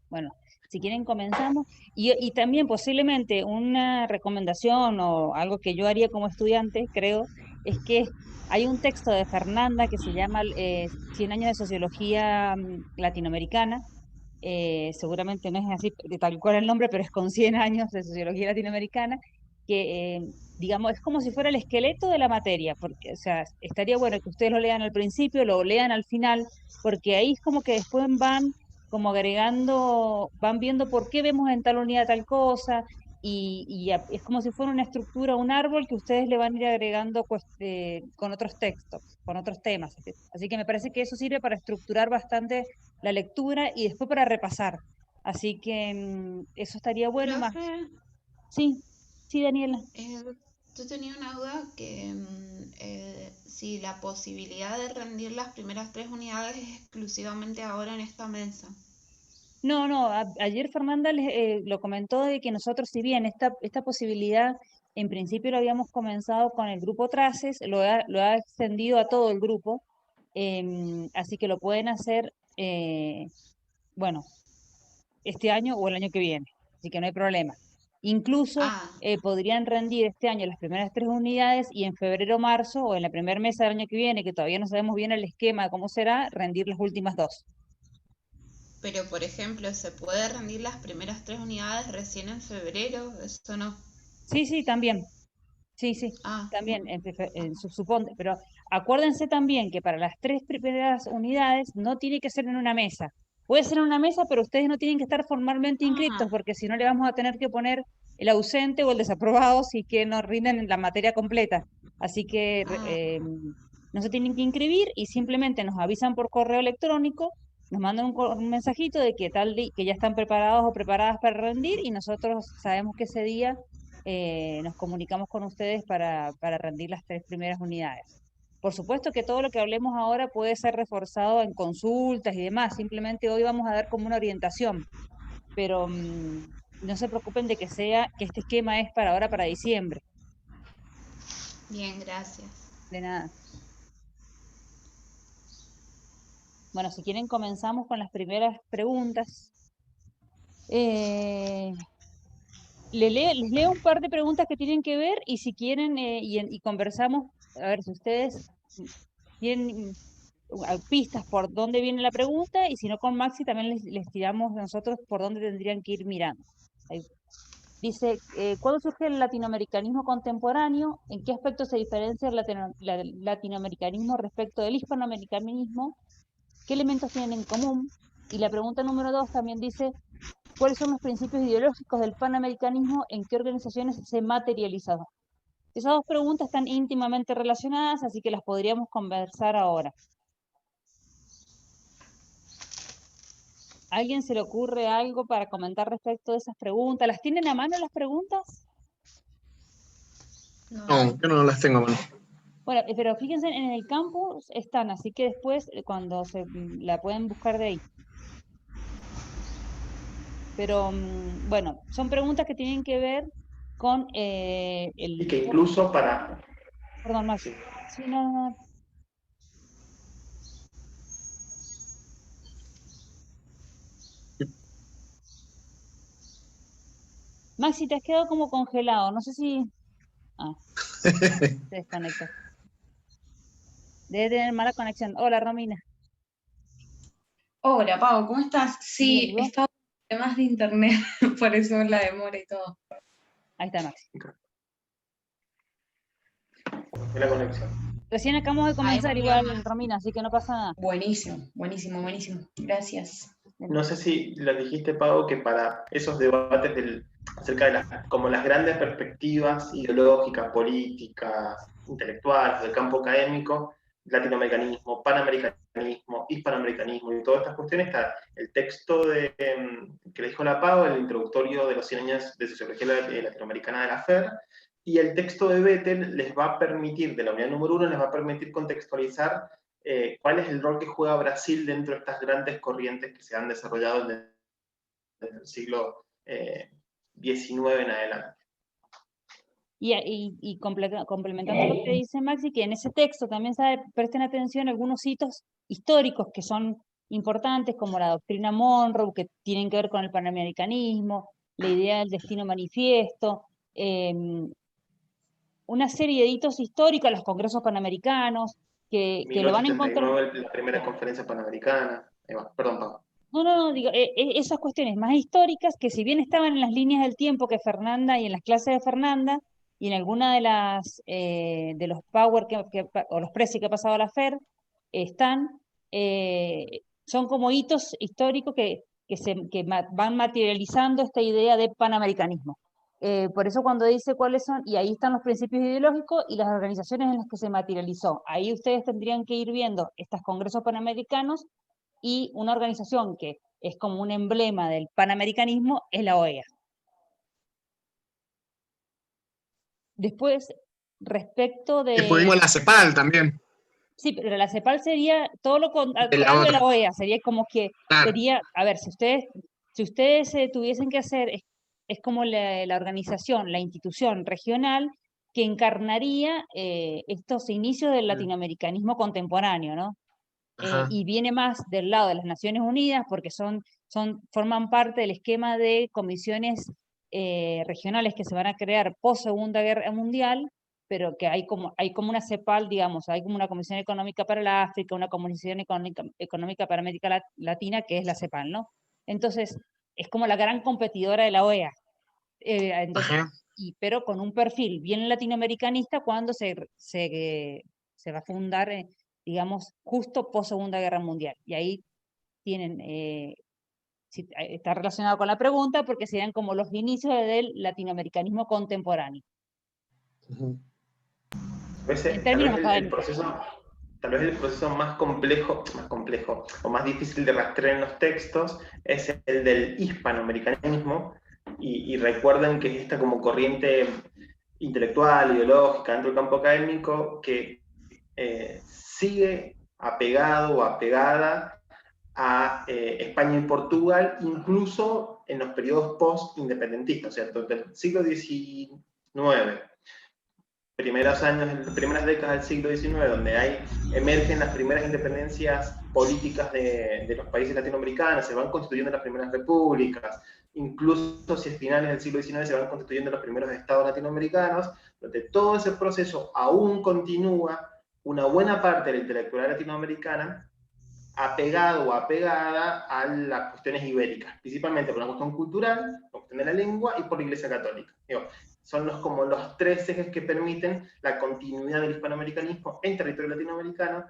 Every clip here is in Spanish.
Bueno, si quieren comenzamos. Y también posiblemente una recomendación o algo que yo haría como estudiante, creo, es que hay un texto de Fernanda que se llama 100 años de sociología latinoamericana. Seguramente no es así de tal cual el nombre, pero es con 100 años de sociología latinoamericana, que digamos es como si fuera el esqueleto de la materia, porque, o sea, estaría bueno que ustedes lo lean al principio, lo lean al final, porque ahí es como que después van como agregando, van viendo por qué vemos en tal unidad tal cosa, es como si fuera una estructura, un árbol que ustedes le van a ir agregando con otros textos, con otros temas. Así que me parece que eso sirve para estructurar bastante la lectura y después para repasar. Así que eso estaría bueno y más. Profe, Sí, sí, Daniela. eh, yo tenía una duda que si la posibilidad de rendir las primeras 3 unidades es exclusivamente ahora en esta mesa. No, no, ayer Fernanda lo comentó de que nosotros, si bien esta posibilidad en principio lo habíamos comenzado con el grupo Traces, lo ha extendido a todo el grupo, así que lo pueden hacer, bueno, este año o el año que viene, así que no hay problema. Incluso Ah, podrían rendir este año las primeras 3 unidades y en febrero o marzo o en la primera mesa del año que viene, que todavía no sabemos bien el esquema de cómo será, rendir las últimas dos. pero por ejemplo, ¿se puede rendir las primeras 3 unidades recién en febrero? Eso no. Sí, sí, también. Sí, sí, Ah, también, suponte, pero acuérdense también que para las 3 primeras unidades no tiene que ser en una mesa. Puede ser en una mesa, pero ustedes no tienen que estar formalmente inscritos, ah, porque si no le vamos a tener que poner el ausente o el desaprobado si que nos rinden la materia completa. Así que ah. no se tienen que inscribir y simplemente nos avisan por correo electrónico, nos mandan un mensajito de que que ya están preparados o preparadas para rendir y nosotros sabemos que ese día nos comunicamos con ustedes para rendir las 3 primeras unidades. Por supuesto que todo lo que hablemos ahora puede ser reforzado en consultas y demás, simplemente hoy vamos a dar como una orientación, pero no se preocupen de que este esquema es para ahora, para diciembre, Bien, gracias. de nada. Bueno, si quieren comenzamos con las primeras preguntas. Eh, les leo un par de preguntas que tienen que ver y si quieren y conversamos, a ver si ustedes tienen pistas por dónde viene la pregunta y si no con Maxi también les tiramos nosotros por dónde tendrían que ir mirando. Ahí. Dice, ¿cuándo surge el latinoamericanismo contemporáneo? ¿En qué aspecto se diferencia el latinoamericanismo respecto del hispanoamericanismo? ¿Qué elementos tienen en común? Y la pregunta número 2 también dice, ¿cuáles son los principios ideológicos del panamericanismo? ¿En qué organizaciones se materializan? Esas dos preguntas están íntimamente relacionadas, así que las podríamos conversar ahora. ¿A alguien se le ocurre algo para comentar respecto de esas preguntas? ¿Las tienen a mano las preguntas? No. No, yo no las tengo, mano. Bueno, pero fíjense, en el campus están, así que después cuando la pueden buscar de ahí. Pero bueno, son preguntas que tienen que ver con Y que incluso para... Perdón, Maxi. Sí. Sí, no, no, no. Maxi, te has quedado como congelado. No sé si... Ah, se desconectó. Debe tener mala conexión. Hola, Romina. Hola, Pau, ¿cómo estás? Bien, ¿y Sí, vos? estaba con temas de internet, por eso la demora y todo. Ahí está, Maxi. De la conexión. Recién acabamos de Hay comenzar igual, problemas. Romina, así que no pasa nada. Buenísimo, buenísimo, buenísimo. Gracias. No sé si lo dijiste, Pau, que para esos debates acerca de como las grandes perspectivas ideológicas, políticas, intelectuales, del campo académico, latinoamericanismo, panamericanismo, hispanoamericanismo y todas estas cuestiones, está el texto que le dijo la Pau, el introductorio de los 100 años de sociología latinoamericana de la FER, y el texto de Bettel les va a permitir, de la unidad número 1, les va a permitir contextualizar cuál es el rol que juega Brasil dentro de estas grandes corrientes que se han desarrollado desde el siglo XIX en adelante. Y complementando lo que dice Maxi, que en ese texto también presten atención a algunos hitos históricos que son importantes como la doctrina Monroe, que tienen que ver con el panamericanismo, la idea del destino manifiesto, una serie de hitos históricos, los congresos panamericanos, que lo van a encontrar. 1879, la primera conferencia panamericana. Perdón, Pablo. No, digo, esas cuestiones más históricas que si bien estaban en las líneas del tiempo que Fernanda y en las clases de Fernanda y en alguna de las de los power o los precios que ha pasado la FER, son como hitos históricos que van materializando esta idea de panamericanismo. Por eso cuando dice cuáles son, y ahí están los principios ideológicos y las organizaciones en las que se materializó. Ahí ustedes tendrían que ir viendo estos congresos panamericanos, y una organización que es como un emblema del panamericanismo es la OEA. Después, respecto de... Después vimos la CEPAL también. Sí, pero la CEPAL sería todo lo contrario de la OEA, sería como que, claro. Sería, a ver, si ustedes tuviesen que hacer, es como la organización, la institución regional que encarnaría estos inicios del latinoamericanismo contemporáneo, ¿no? Y viene más del lado de las Naciones Unidas porque forman parte del esquema de comisiones regionales que se van a crear post Segunda Guerra Mundial, pero que hay como una CEPAL, digamos, hay como una Comisión Económica para la África, una Comisión Económica para América Latina, que es la CEPAL, ¿no? Entonces, es como la gran competidora de la OEA. Pero con un perfil bien latinoamericanista cuando se va a fundar digamos, justo post Segunda Guerra Mundial. Y ahí tienen, está relacionado con la pregunta, porque serían como los inicios del latinoamericanismo contemporáneo. Tal vez el proceso más complejo, o más difícil de rastrear en los textos, es el del hispanoamericanismo, y recuerden que es esta como corriente intelectual, ideológica, dentro del campo académico, que sigue apegado o apegada a España y Portugal, incluso en los periodos post-independentistas, ¿cierto? Del siglo XIX, primeras décadas del siglo XIX, donde emergen las primeras independencias políticas de los países latinoamericanos, se van constituyendo las primeras repúblicas, incluso si a finales del siglo XIX se van constituyendo los primeros estados latinoamericanos, donde todo ese proceso aún continúa. Una buena parte de la intelectualidad latinoamericana apegado o apegada a las cuestiones ibéricas, principalmente por una cuestión cultural, la cuestión de la lengua y por la Iglesia Católica. Son como los tres ejes que permiten la continuidad del hispanoamericanismo en territorio latinoamericano,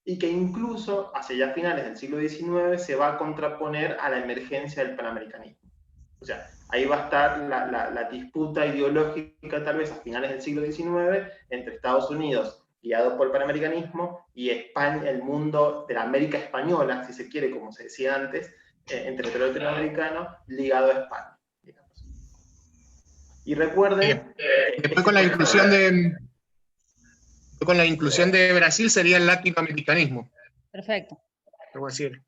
y que incluso hacia ya finales del siglo XIX se va a contraponer a la emergencia del panamericanismo. O sea, ahí va a estar la disputa ideológica, tal vez a finales del siglo XIX, entre Estados Unidos, guiado por el panamericanismo, y España, el mundo de la América española, si se quiere, como se decía antes, en territorio latinoamericano, ligado a España, digamos. Y recuerden... después con la inclusión de Brasil sería el latinoamericanismo. Perfecto. Debo decir.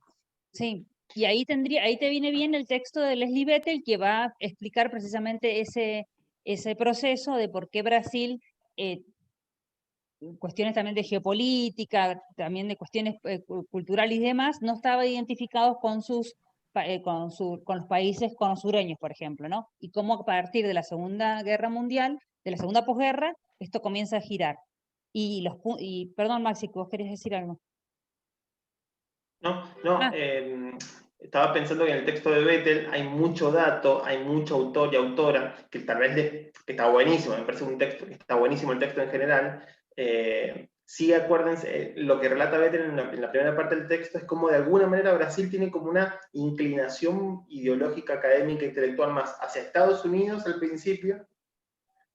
Sí, y ahí te viene bien el texto de Leslie Bettel, que va a explicar precisamente ese proceso de por qué Brasil... cuestiones también de geopolítica, también de cuestiones culturales y demás, no estaba identificados con los países sureños, por ejemplo, ¿no? Y cómo a partir de la Segunda Guerra Mundial, de la Segunda posguerra, esto comienza a girar. Perdón, Maxi, que vos querías decir algo. Estaba pensando que en el texto de Bettel hay mucho dato, hay mucho autor y autora, que tal vez está buenísimo, me parece un texto, está buenísimo el texto en general. Sí, acuérdense, lo que relata Bettel en la primera parte del texto es como de alguna manera Brasil tiene como una inclinación ideológica, académica, intelectual más hacia Estados Unidos al principio,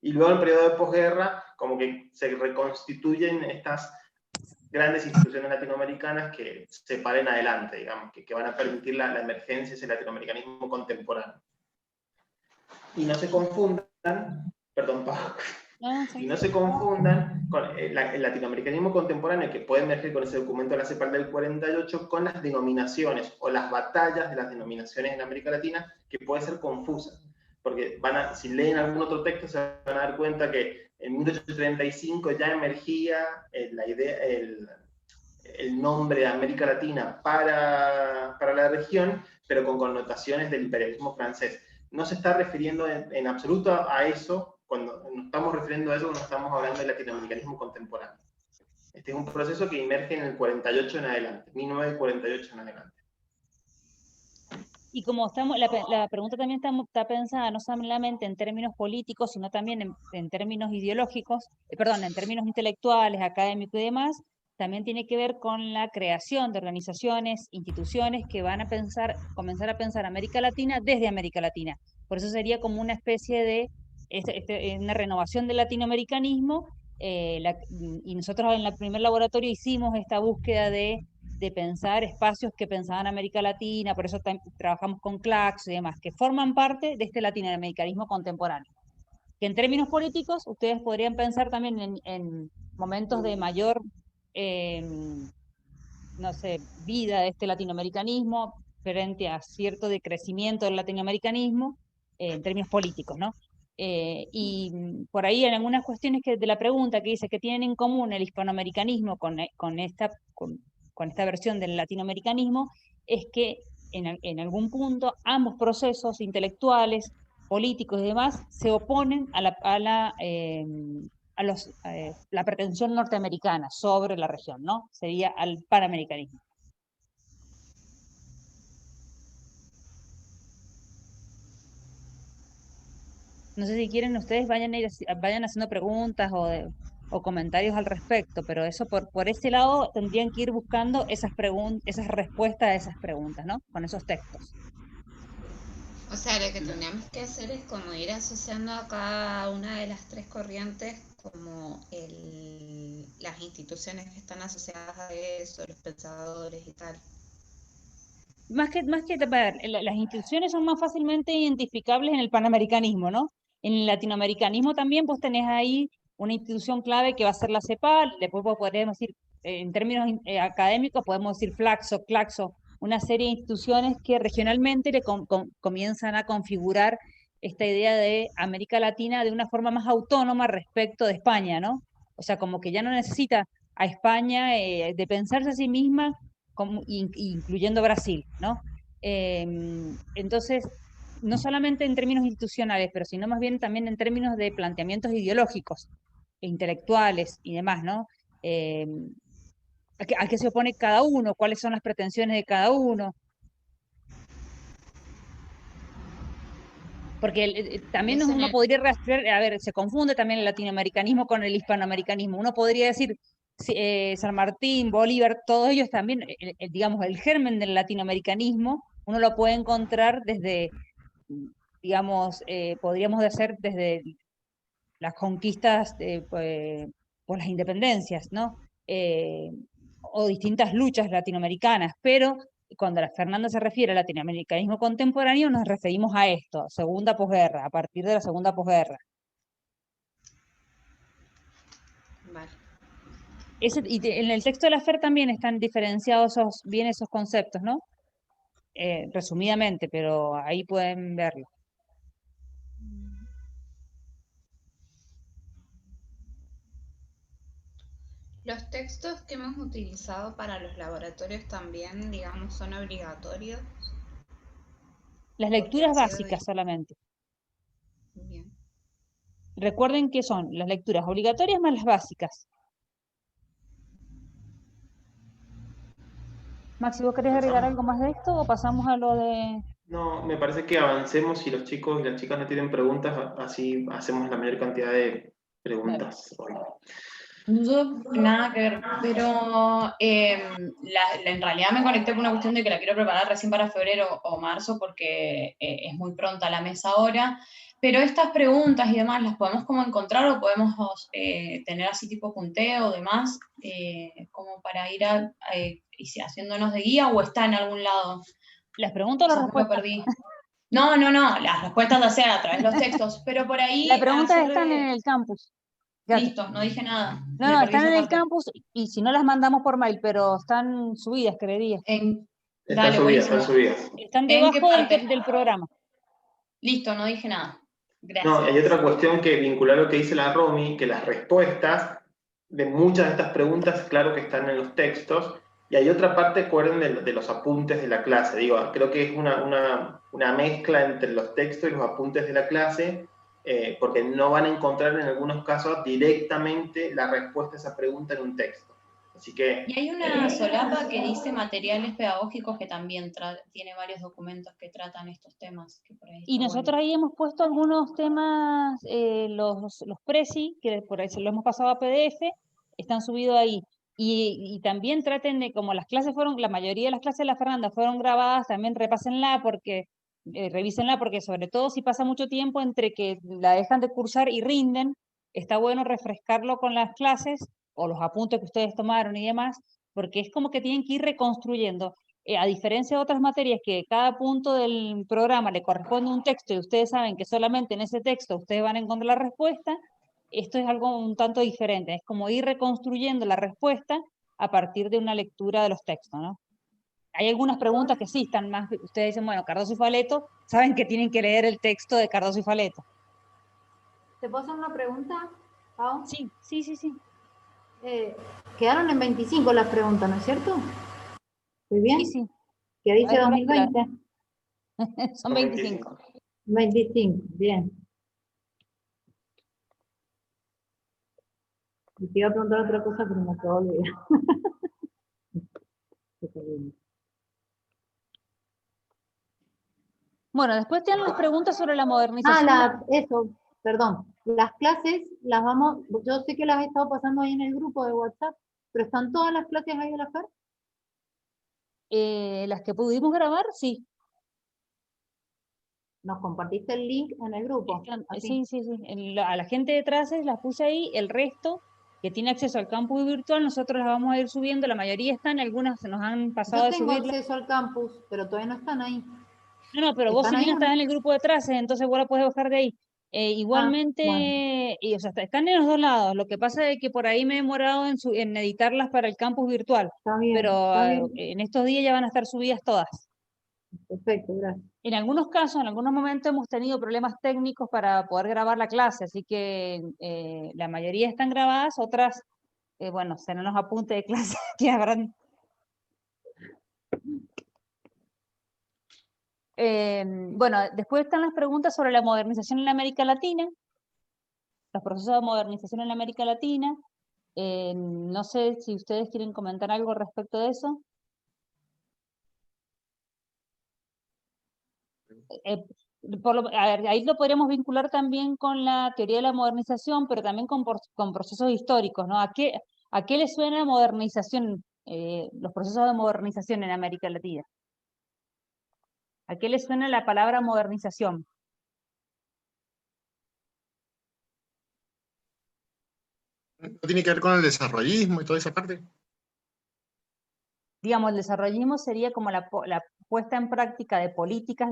y luego en el periodo de posguerra como que se reconstituyen estas grandes instituciones latinoamericanas que se paren adelante, digamos, que van a permitir la emergencia de ese latinoamericanismo contemporáneo. Y no se confundan, perdón, Pau, y no se confundan con el latinoamericanismo contemporáneo que puede emerger con ese documento de la CEPAL del 48 con las denominaciones o las batallas de las denominaciones en América Latina, que puede ser confusa. Porque si leen algún otro texto se van a dar cuenta que en 1835 ya emergía la idea, el nombre de América Latina para la región, pero con connotaciones del imperialismo francés. No se está refiriendo en absoluto a eso, cuando nos estamos refiriendo a eso cuando estamos hablando del latinoamericanismo contemporáneo. Este es un proceso que emerge en el 48 en adelante, 1948 en adelante. Y como estamos, la pregunta también está pensada no solamente en términos políticos, sino también en términos ideológicos, perdón, en términos intelectuales, académicos y demás, también tiene que ver con la creación de organizaciones, instituciones que van a comenzar a pensar América Latina desde América Latina. Por eso sería como una especie de una renovación del latinoamericanismo, y nosotros en el primer laboratorio hicimos esta búsqueda de pensar espacios que pensaban América Latina, por eso trabajamos con Claxo y demás, que forman parte de este latinoamericanismo contemporáneo. Que en términos políticos, ustedes podrían pensar también en momentos de mayor, no sé, vida de este latinoamericanismo, frente a cierto decrecimiento del latinoamericanismo, en términos políticos, ¿no? Y por ahí en algunas cuestiones de la pregunta que dice que tienen en común el hispanoamericanismo con esta versión del latinoamericanismo, es que en algún punto ambos procesos intelectuales, políticos y demás se oponen a la pretensión norteamericana sobre la región, ¿no? Sería al panamericanismo. No sé si quieren ustedes vayan haciendo preguntas o comentarios al respecto, pero eso por ese lado tendrían que ir buscando esas respuestas a esas preguntas, ¿no? Con esos textos. O sea, lo que tendríamos que hacer es como ir asociando a cada una de las tres corrientes como las instituciones que están asociadas a eso, los pensadores y tal. Más que a ver, las instituciones son más fácilmente identificables en el panamericanismo, ¿no? En el latinoamericanismo también vos tenés ahí una institución clave que va a ser la CEPAL, después podríamos decir, en términos académicos, podemos decir Flaxo, Claxo, una serie de instituciones que regionalmente comienzan a configurar esta idea de América Latina de una forma más autónoma respecto de España, ¿no? O sea, como que ya no necesita a España de pensarse a sí misma, incluyendo Brasil, ¿no? Entonces, no solamente en términos institucionales, pero sino más bien también en términos de planteamientos ideológicos, e intelectuales y demás, ¿no? ¿A qué se opone cada uno? ¿Cuáles son las pretensiones de cada uno? Porque también uno podría rastrear, a ver, se confunde también el latinoamericanismo con el hispanoamericanismo. Uno podría decir, San Martín, Bolívar, todos ellos también, digamos, el germen del latinoamericanismo, uno lo puede encontrar desde, digamos, podríamos decir desde las conquistas por las independencias, ¿no? O distintas luchas latinoamericanas, pero cuando Fernanda se refiere al latinoamericanismo contemporáneo, nos referimos a esto, segunda posguerra, a partir de la segunda posguerra. Vale. Y en el texto de la FER también están diferenciados bien esos conceptos, ¿no? Resumidamente, pero ahí pueden verlo. Los textos que hemos utilizado para los laboratorios también, digamos, son obligatorios. Las lecturas básicas solamente. Bien. Recuerden que son las lecturas obligatorias más las básicas. Maxi, ¿vos querés agregar algo más de esto o pasamos a lo de...? No, me parece que avancemos si los chicos y las chicas no tienen preguntas, así hacemos la mayor cantidad de preguntas hoy. Yo nada que ver, pero en realidad me conecté por una cuestión de que la quiero preparar recién para febrero o marzo porque es muy pronta la mesa ahora, pero estas preguntas y demás las podemos como encontrar o podemos tener así tipo punteo o demás, como para ir haciéndonos de guía o está en algún lado. ¿Las preguntas o las respuestas? Perdí. No, las respuestas las sé a través de los textos, pero por ahí... Las preguntas están en el campus. Listo, no dije nada. No, están en el campus y si no las mandamos por mail, pero están subidas, creería. Están subidas. Están debajo del programa. Listo, no dije nada. Gracias. No, hay otra cuestión que vincula lo que dice la Romy, que las respuestas de muchas de estas preguntas, claro que están en los textos, Y hay otra parte, acuerden, de los apuntes de la clase. Digo, creo que es una mezcla entre los textos y los apuntes de la clase, porque no van a encontrar en algunos casos directamente la respuesta a esa pregunta en un texto. Así que... Y hay una solapa que dice materiales pedagógicos que también tiene varios documentos que tratan estos temas. Que por ahí Y está nosotros bueno. ahí hemos puesto algunos temas, los presi, que por ahí se lo hemos pasado a PDF, están subidos ahí. Y también traten de, como las clases fueron, la mayoría de las clases de la Fernanda fueron grabadas, también repásenla porque, revísenla porque sobre todo si pasa mucho tiempo entre que la dejan de cursar y rinden, está bueno refrescarlo con las clases o los apuntes que ustedes tomaron y demás, porque es como que tienen que ir reconstruyendo. A diferencia de otras materias que cada punto del programa le corresponde un texto y ustedes saben que solamente en ese texto ustedes van a encontrar la respuesta, esto es algo un tanto diferente, es como ir reconstruyendo la respuesta a partir de una lectura de los textos, ¿no? Hay algunas preguntas que sí están más, ustedes dicen, bueno, Cardoso y Faleto, saben que tienen que leer el texto de Cardoso y Faleto. ¿Te puedo hacer una pregunta, Pau? Sí. Quedaron en 25 las preguntas, ¿no es cierto? ¿Estoy bien? Sí. ¿Qué dice 2020? Son 25. 25, bien. Y te iba a preguntar otra cosa, pero me acabo de olvidar. Bueno, después tienen las preguntas sobre la modernización. Eso, perdón. Las clases las vamos, yo sé que las he estado pasando ahí en el grupo de WhatsApp, pero ¿están todas las clases ahí de la FER? Las que pudimos grabar, sí. Nos compartiste el link en el grupo. Sí. A la gente de Traces las puse ahí, el resto que tiene acceso al campus virtual, nosotros las vamos a ir subiendo, la mayoría están, algunas se nos han pasado Yo de tengo subirlas. acceso al campus, pero todavía no están ahí. No, pero vos si bien estás en el grupo de Traces, entonces vos la puedes bajar de ahí. Igualmente, bueno. o sea, están en los dos lados, lo que pasa es que por ahí me he demorado en editarlas para el campus virtual, Está bien, pero está bien. en estos días ya van a estar subidas todas. Perfecto, gracias. En algunos casos, en algunos momentos hemos tenido problemas técnicos para poder grabar la clase, así que la mayoría están grabadas, otras, bueno, serán los apuntes de clase que habrán. Bueno, después están las preguntas sobre la modernización en América Latina, los procesos de modernización en América Latina. No sé si ustedes quieren comentar algo respecto de eso. A ver, ahí lo podríamos vincular también con la teoría de la modernización, pero también con procesos históricos, ¿no? ¿A qué le suena modernización, los procesos de modernización en América Latina? ¿A qué le suena la palabra modernización? ¿No tiene que ver con el desarrollismo y toda esa parte? Digamos, el desarrollismo sería como la puesta en práctica de políticas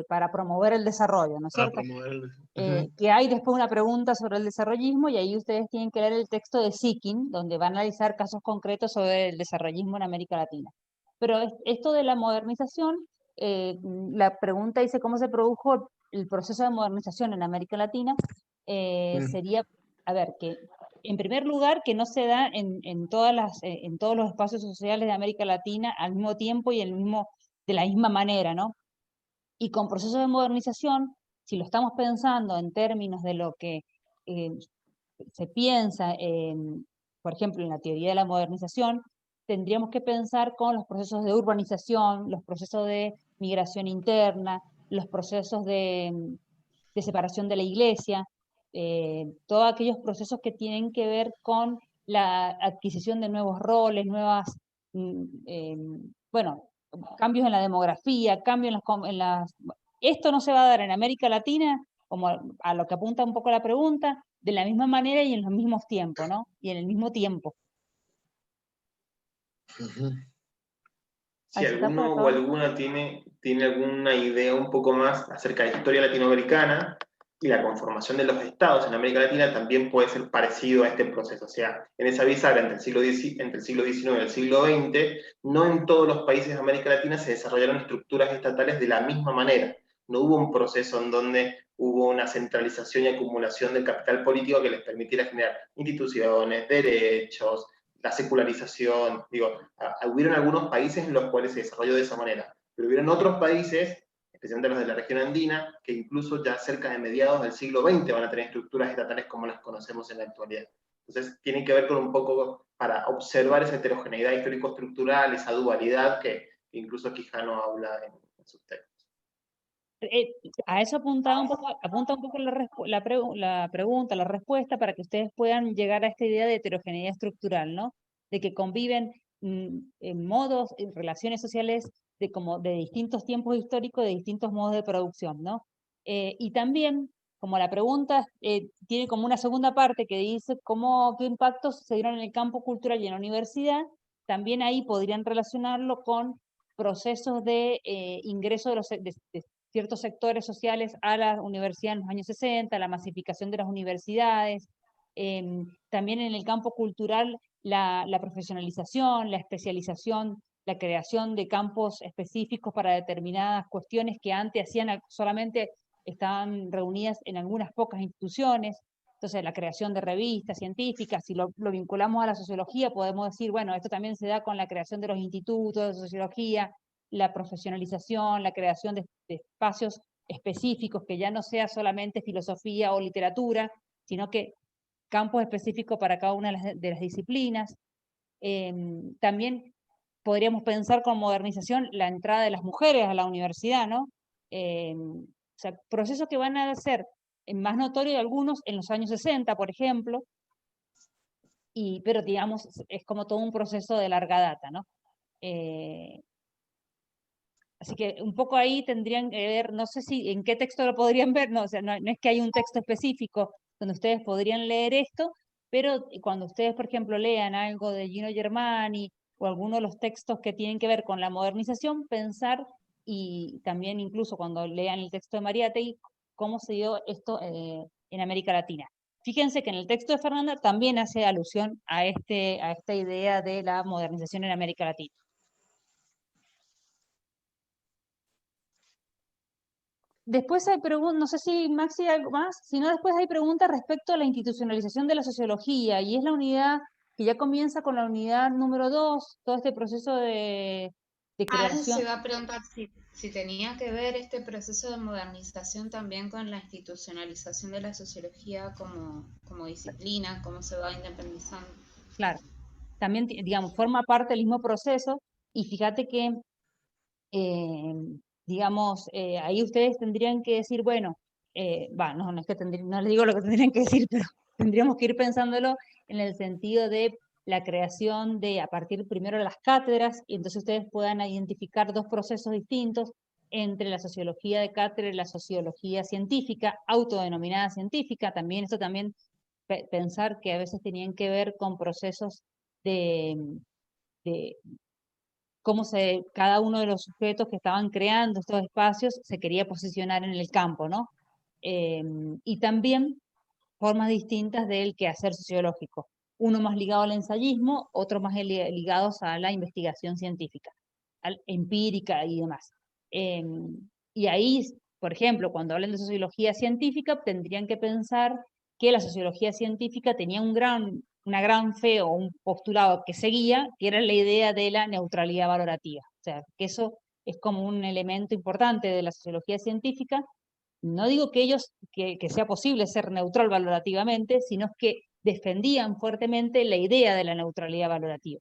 para promover el desarrollo, ¿no es cierto? Que hay después una pregunta sobre el desarrollismo y ahí ustedes tienen que leer el texto de Sikin, donde va a analizar casos concretos sobre el desarrollismo en América Latina. Pero esto de la modernización, la pregunta dice cómo se produjo el proceso de modernización en América Latina, sería, a ver, que en primer lugar, que no se da en todos los espacios sociales de América Latina al mismo tiempo y de la misma manera, ¿no? Y con procesos de modernización, si lo estamos pensando en términos de lo que se piensa, por ejemplo, en la teoría de la modernización, tendríamos que pensar con los procesos de urbanización, los procesos de migración interna, los procesos de separación de la iglesia, todos aquellos procesos que tienen que ver con la adquisición de nuevos roles, bueno, cambios en la demografía, cambios en las... Esto no se va a dar en América Latina, como a lo que apunta un poco la pregunta, de la misma manera y en los mismos tiempos, ¿no? Y en el mismo tiempo. Si alguno o alguna tiene alguna idea un poco más acerca de la historia latinoamericana y la conformación de los estados en América Latina, también puede ser parecido a este proceso. O sea, en esa bisagra entre el siglo XIX y el siglo XX, no en todos los países de América Latina se desarrollaron estructuras estatales de la misma manera. No hubo un proceso en donde hubo una centralización y acumulación del capital político que les permitiera generar instituciones, derechos, la secularización. Digo, hubieron algunos países en los cuales se desarrolló de esa manera, pero hubieron otros países, especialmente los de la región andina, que incluso ya cerca de mediados del siglo XX van a tener estructuras estatales como las conocemos en la actualidad. Entonces, tiene que ver con un poco para observar esa heterogeneidad histórico-estructural, esa dualidad que incluso Quijano habla en sus textos. A eso apunta un poco la pregunta, la respuesta, para que ustedes puedan llegar a esta idea de heterogeneidad estructural, ¿no? De que conviven en modos, en relaciones sociales de distintos tiempos históricos, de distintos modos de producción, ¿no? Y también, como la pregunta tiene como una segunda parte que dice qué impactos se dieron en el campo cultural y en la universidad, también ahí podrían relacionarlo con procesos de ingreso de ciertos sectores sociales a la universidad en los años 60, la masificación de las universidades, también en el campo cultural la profesionalización, la especialización, la creación de campos específicos para determinadas cuestiones que antes solamente estaban reunidas en algunas pocas instituciones. Entonces, la creación de revistas científicas, si lo vinculamos a la sociología, podemos decir, bueno, esto también se da con la creación de los institutos de sociología, la profesionalización, la creación de espacios específicos, que ya no sea solamente filosofía o literatura, sino que campos específicos para cada una de las disciplinas. También podríamos pensar con modernización la entrada de las mujeres a la universidad, ¿no? O sea, procesos que van a ser más notorios de algunos en los años 60, por ejemplo, pero digamos, es como todo un proceso de larga data, ¿no? Así que un poco ahí tendrían que ver, no sé si en qué texto lo podrían ver, no, o sea, no es que hay un texto específico donde ustedes podrían leer esto, pero cuando ustedes, por ejemplo, lean algo de Gino Germani o alguno de los textos que tienen que ver con la modernización, pensar, y también incluso cuando lean el texto de Mariátegui, cómo se dio esto en América Latina. Fíjense que en el texto de Fernanda también hace alusión a esta idea de la modernización en América Latina. Después hay preguntas, no sé si Maxi hay algo más, sino después hay preguntas respecto a la institucionalización de la sociología, y es la unidad que ya comienza con la unidad número 2, todo este proceso de creación. Se va a preguntar si tenía que ver este proceso de modernización también con la institucionalización de la sociología como disciplina, cómo se va independizando. Claro, también, digamos, forma parte del mismo proceso, y fíjate que digamos, ahí ustedes tendrían que decir, bueno, no es que no les digo lo que tendrían que decir, pero tendríamos que ir pensándolo en el sentido de la creación a partir primero de las cátedras, y entonces ustedes puedan identificar dos procesos distintos entre la sociología de cátedra y la sociología científica, autodenominada científica. También esto también pensar que a veces tenían que ver con procesos de cómo cada uno de los sujetos que estaban creando estos espacios se quería posicionar en el campo, ¿no? Y también formas distintas del quehacer sociológico, uno más ligado al ensayismo, otro más ligados a la investigación científica, empírica y demás. Y ahí, por ejemplo, cuando hablan de sociología científica, tendrían que pensar que la sociología científica tenía una gran fe o un postulado que seguía, que era la idea de la neutralidad valorativa. O sea, que eso es como un elemento importante de la sociología científica. No digo que sea posible ser neutral valorativamente, sino que defendían fuertemente la idea de la neutralidad valorativa.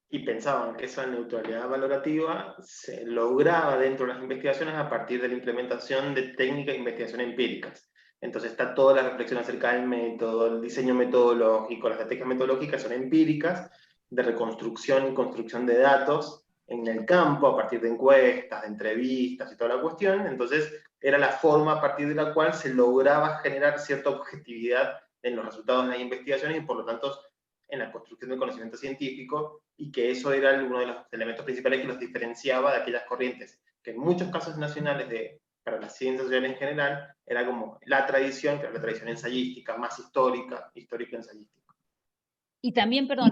Y pensaban que esa neutralidad valorativa se lograba dentro de las investigaciones a partir de la implementación de técnicas de investigación empíricas. Entonces está toda la reflexión acerca del método, el diseño metodológico, las estrategias metodológicas son empíricas, de reconstrucción y construcción de datos en el campo, a partir de encuestas, de entrevistas y toda la cuestión. Entonces era la forma a partir de la cual se lograba generar cierta objetividad en los resultados de las investigaciones y por lo tanto en la construcción del conocimiento científico, y que eso era uno de los elementos principales que los diferenciaba de aquellas corrientes que en muchos casos nacionales para las ciencias sociales en general era como la tradición, que era la tradición ensayística, más histórico-ensayística. Y también, perdón,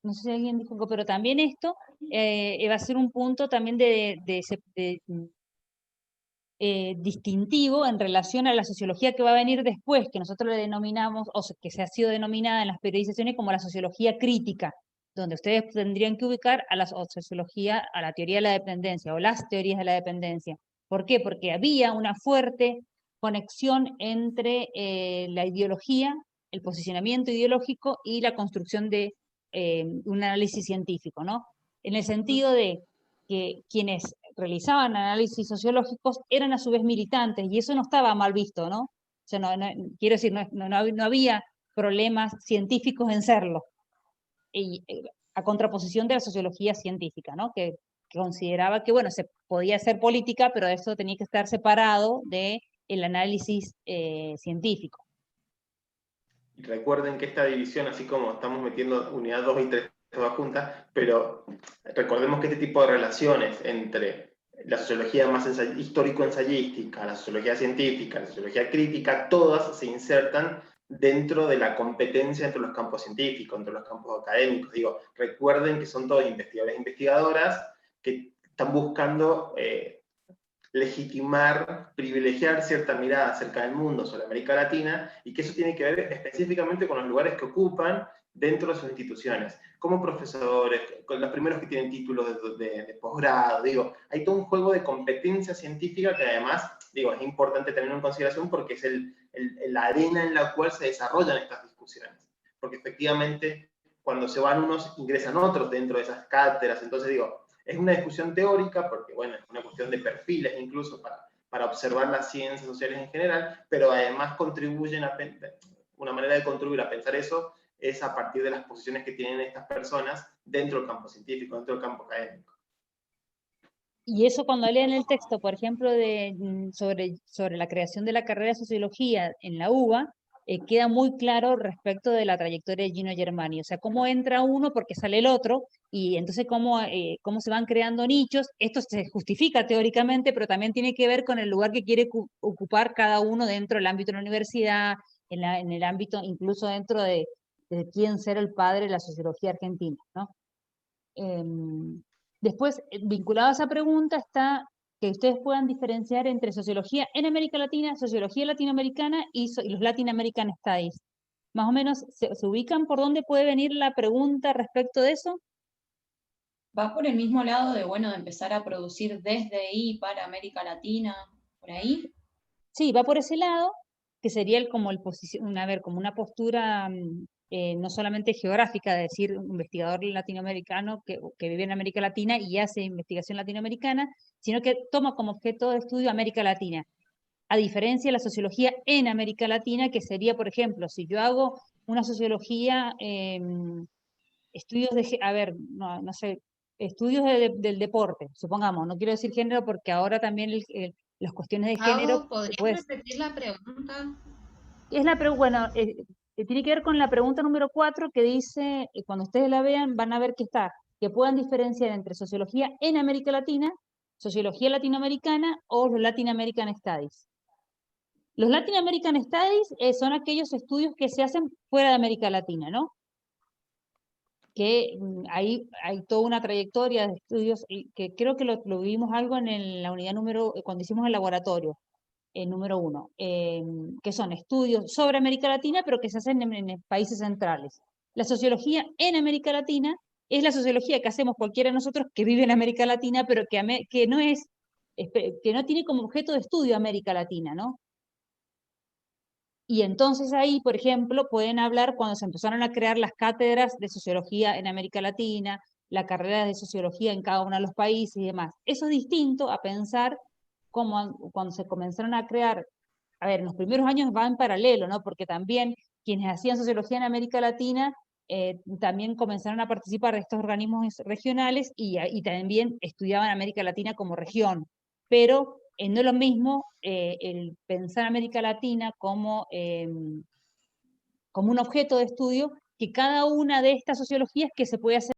no sé si alguien dijo algo, pero también esto va a ser un punto también de distintivo en relación a la sociología que va a venir después, que nosotros le denominamos, que se ha sido denominada en las periodizaciones como la sociología crítica, donde ustedes tendrían que ubicar a la sociología, a la teoría de la dependencia, o las teorías de la dependencia. ¿Por qué? Porque había una fuerte conexión entre la ideología, el posicionamiento ideológico y la construcción de un análisis científico, ¿no? En el sentido de que quienes realizaban análisis sociológicos eran a su vez militantes, y eso no estaba mal visto, ¿no? O sea, quiero decir, no había problemas científicos en serlo, y, a contraposición de la sociología científica, ¿no? Que consideraba que, bueno, se podía hacer política, pero eso tenía que estar separado del análisis científico. Recuerden que esta división, así como estamos metiendo unidad 2 y 3 todas juntas, pero recordemos que este tipo de relaciones entre la sociología más histórico-ensayística, la sociología científica, la sociología crítica, todas se insertan dentro de la competencia entre los campos científicos, entre los campos académicos. Digo, recuerden que son todos investigadores e investigadoras que están buscando legitimar, privilegiar cierta mirada acerca del mundo sobre América Latina, y que eso tiene que ver específicamente con los lugares que ocupan dentro de sus instituciones, como profesores, con los primeros que tienen títulos de posgrado. Digo, hay todo un juego de competencia científica que además, digo, es importante tener en consideración porque es la arena en la cual se desarrollan estas discusiones. Porque efectivamente, cuando se van unos, ingresan otros dentro de esas cátedras. Entonces, digo, es una discusión teórica, porque bueno, es una cuestión de perfiles incluso para observar las ciencias sociales en general, pero además contribuyen una manera de contribuir a pensar eso es a partir de las posiciones que tienen estas personas dentro del campo científico, dentro del campo académico. Y eso cuando leen el texto, por ejemplo, sobre la creación de la carrera de Sociología en la UBA, queda muy claro respecto de la trayectoria de Gino Germani. O sea, cómo entra uno porque sale el otro, y entonces cómo se van creando nichos. Esto se justifica teóricamente, pero también tiene que ver con el lugar que quiere ocupar cada uno dentro del ámbito de la universidad, en el ámbito incluso dentro de quién ser el padre de la sociología argentina, ¿no? Después, vinculado a esa pregunta, está que ustedes puedan diferenciar entre sociología en América Latina, sociología latinoamericana y los Latin American Studies. Más o menos, ¿se ubican por dónde puede venir la pregunta respecto de eso? ¿Va por el mismo lado de, bueno, de empezar a producir desde ahí para América Latina, por ahí? Sí, va por ese lado, que sería como una postura no solamente geográfica, de decir un investigador latinoamericano que vive en América Latina y hace investigación latinoamericana, sino que toma como objeto de estudio América Latina. A diferencia de la sociología en América Latina, que sería, por ejemplo, si yo hago una sociología, estudios no sé, estudios del deporte, supongamos, no quiero decir género porque ahora también las cuestiones de género... ¿Podrías repetir la pregunta? Bueno, tiene que ver con la pregunta número 4 que dice, cuando ustedes la vean van a ver que puedan diferenciar entre sociología en América Latina, sociología latinoamericana o los Latin American Studies. Los Latin American Studies son aquellos estudios que se hacen fuera de América Latina, ¿no? Que hay toda una trayectoria de estudios, que creo que lo vimos algo en la unidad cuando hicimos el laboratorio, número 1, que son estudios sobre América Latina, pero que se hacen en países centrales. La sociología en América Latina es la sociología que hacemos cualquiera de nosotros que vive en América Latina, pero que no tiene como objeto de estudio América Latina, ¿no? Y entonces ahí, por ejemplo, pueden hablar cuando se empezaron a crear las cátedras de sociología en América Latina, la carrera de sociología en cada uno de los países y demás. Eso es distinto a pensar como cuando se comenzaron a crear, a ver, en los primeros años va en paralelo, ¿no? Porque también quienes hacían sociología en América Latina también comenzaron a participar de estos organismos regionales y también estudiaban América Latina como región. Pero no es lo mismo el pensar América Latina como un objeto de estudio que cada una de estas sociologías que se puede hacer